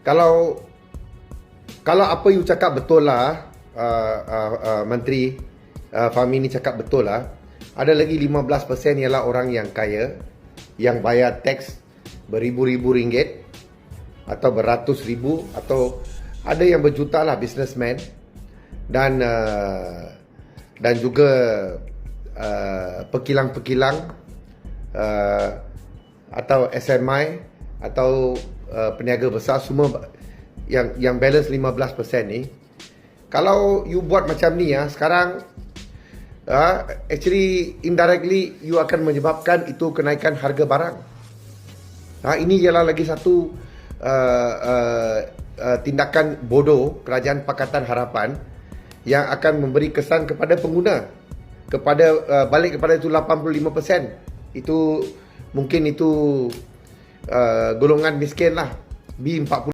Kalau apa you cakap betul lah, Menteri Fahmi ni cakap betul lah, ada lagi 15% ialah orang yang kaya, yang bayar teks beribu-ribu ringgit atau beratus ribu, atau ada yang berjuta lah, businessman, dan juga pekilang-pekilang, atau SMI, atau peniaga besar, semua yang balance 15% ni. Kalau you buat macam ni sekarang, actually indirectly you akan menyebabkan itu kenaikan harga barang. Ini ialah lagi satu tindakan bodoh Kerajaan Pakatan Harapan yang akan memberi kesan kepada pengguna, balik kepada itu 85%. Itu mungkin itu golongan miskin lah, B40.